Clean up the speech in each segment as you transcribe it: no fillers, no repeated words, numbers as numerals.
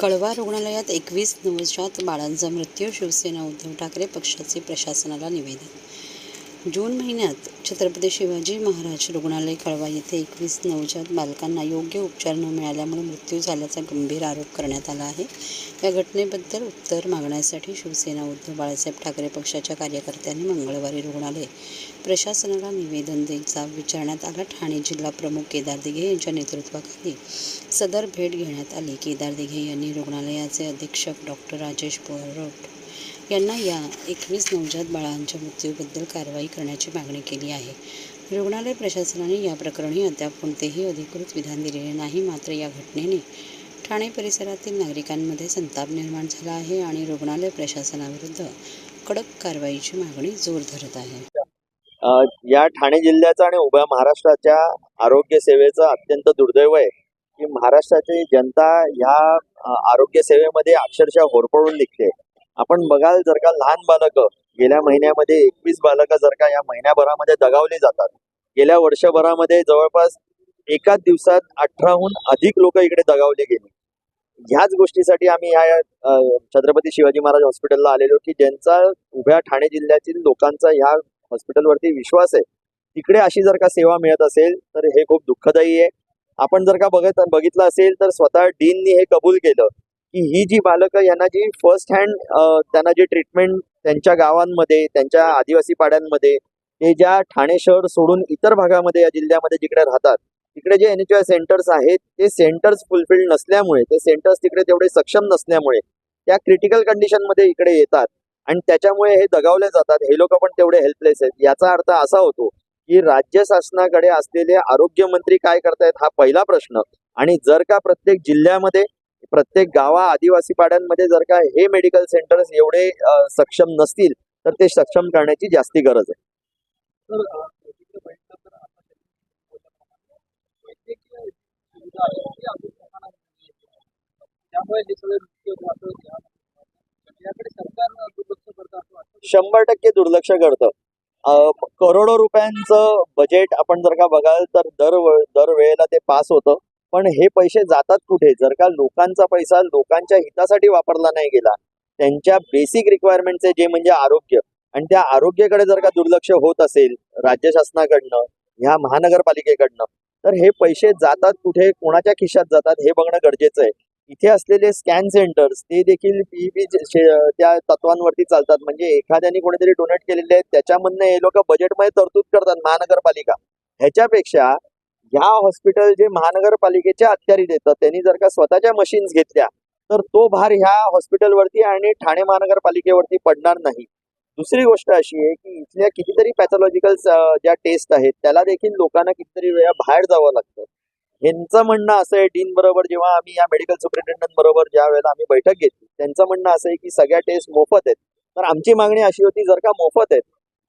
कळवा रुग्णालयात 21 नवजात बाळांचा मृत्यू. शिवसेना उद्धव ठाकरे पक्षाचे प्रशासनाला निवेदन. जून महिन्यात छत्रपती शिवाजी महाराज रुग्णालय कळवा येथे 21 नवजात बालकांना योग्य उपचार न मिळाल्यामुळे मृत्यू झाल्याचा गंभीर आरोप करण्यात आला आहे. या घटनेबद्दल उत्तर मागण्यासाठी शिवसेना उद्धव बाळासाहेब ठाकरे पक्षाच्या कार्यकर्त्यांनी मंगळवारी रुग्णालय प्रशासनाला निवेदन द्यायचा विचारण्यात आला. ठाणे जिल्हा प्रमुख केदार दिघे यांच्या नेतृत्वाखाली सदर भेट घेण्यात आली. केदार दिघे यांनी रुग्णालयाचे अधीक्षक डॉक्टर राजेश बोरट यांना या 21 नवजात बाळांच्या मृत्यूबद्दल कारवाई करण्याची मागणी केली आहे. रुग्णालय प्रशासनाने या प्रकरणी अद्याप कोणतेही अधिकृत विधान दिलेले नाही. मात्र या घटनेने ठाणे परिसरातील नागरिकांमध्ये संताप निर्माण झाला आहे आणि रुग्णालय प्रशासनाविरुद्ध कडक कारवाईची मागणी जोर धरत आहे. या ठाणे जिल्ह्याचा आणि उभ्या महाराष्ट्राच्या आरोग्य सेवेचं अत्यंत दुर्दैव आहे की महाराष्ट्राची जनता ह्या आरोग्य सेवेमध्ये अक्षरशः होरपळून निघते. आपण बघाल, जर का लहान बालकं गेल्या महिन्यामध्ये 21 बालकं जर का या महिन्याभरामध्ये दगावली जातात. गेल्या वर्षभरामध्ये जवळपास एकाच दिवसात 18हून अधिक लोक इकडे दगावले गेले. ह्याच गोष्टीसाठी आम्ही ह्या छत्रपती शिवाजी महाराज हॉस्पिटलला आलेलो की ज्यांचा उभ्या ठाणे जिल्ह्यातील लोकांचा ह्या हॉस्पिटलवरती विश्वास आहे. तिकडे अशी जर का सेवा मिळत असेल तर हे खूप दुःखदायी आहे. आपण जर का बघितलं असेल तर स्वतः डीननी हे कबूल केलं की ही जी बालकं यांना जी फर्स्ट हँड त्यांना जी ट्रीटमेंट त्यांच्या गावांमध्ये, त्यांच्या आदिवासी पाड्यांमध्ये, हे ज्या ठाणे शहर सोडून इतर भागामध्ये या जिल्ह्यामध्ये जिकडे राहतात तिकडे जे NHI सेंटर्स आहेत ते सेंटर्स फुलफिल्ड नसल्यामुळे, ते सेंटर्स तिकडे तेवढे सक्षम नसल्यामुळे त्या क्रिटिकल कंडिशनमध्ये इकडे येतात आणि त्याच्यामुळे हे दगावले जातात. हे लोक पण तेवढे हेल्पलेस आहेत. याचा अर्थ असा होतो की राज्य शासनाकडे असलेले आरोग्य मंत्री काय करतायत हा पहिला प्रश्न. आणि जर का प्रत्येक जिल्ह्यामध्ये, प्रत्येक गावा, आदिवासी पाड्यांमध्ये जर का हे मेडिकल सेंटर्स एवढे सक्षम नसतील तर ते सक्षम करण्याची जास्ती गरज आहे. शंभर टक्के दुर्लक्ष करतं. करोडो रुपयांचं बजेट आपण जर का बघाल तर दर वेळेला ते पास होतं. पण हे पैसे जातात कुठे? जर का लोकांचा पैसा लोकांच्या हितासाठी वापरला नाही गेला, त्यांच्या बेसिक रिक्वायरमेंटचे जे म्हणजे आरोग्य, आणि त्या आरोग्याकडे जर का दुर्लक्ष होत असेल राज्य शासनाकडनं, ह्या महानगरपालिकेकडनं, तर हे पैसे जातात कुठे, कोणाच्या खिशात जातात हे बघणं गरजेचं आहे. इथे असलेले स्कॅन सेंटर्स ते देखील PPP त्या तत्वांवरती चालतात. म्हणजे एखाद्याने कोणीतरी डोनेट केलेले आहेत त्याच्यामधनं हे लोक बजेटमध्ये तरतूद करतात महानगरपालिका. ह्याच्यापेक्षा ह्या हॉस्पिटल जे महानगरपालिकेच्या अखत्यारीत येतात त्यांनी जर का स्वतःच्या मशीन्स घेतल्या तर तो भार ह्या हॉस्पिटलवरती आणि ठाणे महानगरपालिकेवरती पडणार नाही. दुसरी गोष्ट अशी आहे की इथल्या कितीतरी पॅथॉलॉजिकल ज्या टेस्ट आहेत त्याला देखील लोकांना कितीतरी वेळा बाहेर जावं लागतं. यांचं म्हणणं असं आहे, डीन बरोबर जेव्हा आम्ही या मेडिकल सुपरिटेंडंट बरोबर ज्या वेळेला आम्ही बैठक घेतली, त्यांचं म्हणणं असं आहे की सगळ्या टेस्ट मोफत आहेत. तर आमची मागणी अशी होती, जर का मोफत आहेत,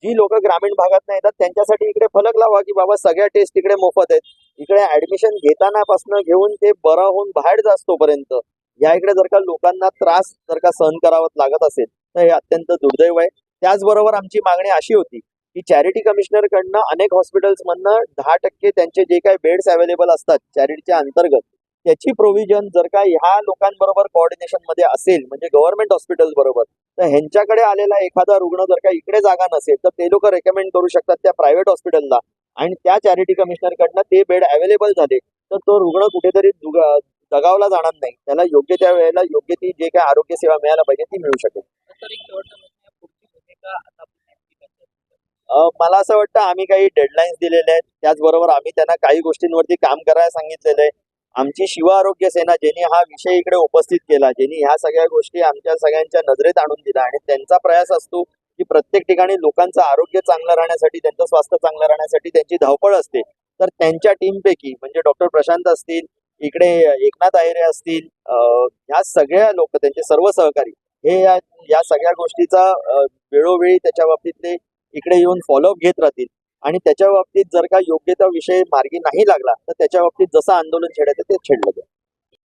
जी लोक ग्रामीण भागात नाही येतात त्यांच्यासाठी इकडे फलक लावा की बाबा सगळ्या टेस्ट इकडे मोफत आहेत. इकडे ऍडमिशन घेतानापासून घेऊन ते बरं होऊन बाहेर जास्तोपर्यंत या इकडे जर का लोकांना त्रास जर का सहन करावा लागत असेल तर हे अत्यंत दुर्दैव आहे. त्याचबरोबर आमची मागणी अशी होती की चॅरिटी कमिशनर कडनं अनेक हॉस्पिटल्स मधनं 10% त्यांचे जे काही बेड्स अवेलेबल असतात चॅरिटीच्या अंतर्गत, त्याची प्रोव्हिजन जर का ह्या लोकांबरोबर कोऑर्डिनेशन मध्ये असेल, म्हणजे गव्हर्नमेंट हॉस्पिटल्स बरोबर, तर ह्यांच्याकडे आलेला एखादा रुग्ण जर का इकडे जागा नसेल तर ते लोक रेकमेंड करू शकतात त्या प्रायव्हेट हॉस्पिटलला, आणि त्या चॅरिटी कमिशनर कडनं ते बेड अवेलेबल झाले तर तो रुग्ण कुठेतरी दगावला जाणार नाही. त्याला योग्य त्या वेळेला योग्य ती जे काही आरोग्य सेवा मिळायला पाहिजे ती मिळू शकेल. मला असं वाटतं आम्ही काही डेडलाईन्स दिलेले आहेत. त्याचबरोबर आम्ही त्यांना काही गोष्टींवरती काम करायला सांगितलेलं आहे. आमची शिव आरोग्य सेना ज्यांनी हा विषय इकडे उपस्थित केला, ज्यांनी ह्या सगळ्या गोष्टी आमच्या सगळ्यांच्या नजरेत आणून दिल्या, आणि त्यांचा प्रयास असतो की प्रत्येक ठिकाणी लोकांचं आरोग्य चांगलं राहण्यासाठी, त्यांचं स्वास्थ्य चांगलं राहण्यासाठी त्यांची धावपळ असते. तर त्यांच्या टीमपैकी म्हणजे डॉक्टर प्रशांत असतील, इकडे एकनाथ आहिरे असतील, ह्या सगळ्या लोक, त्यांचे सर्व सहकारी हे या सगळ्या गोष्टीचा वेळोवेळी त्याच्या बाबतीत ते इकडे येऊन फॉलोअप घेत राहतील. आणि त्याच्या बाबतीत जर का योग्य तो विषय मार्गी नाही लागला तर त्याच्या बाबतीत जसं आंदोलन छेडायचं ते छेडलं जाईल.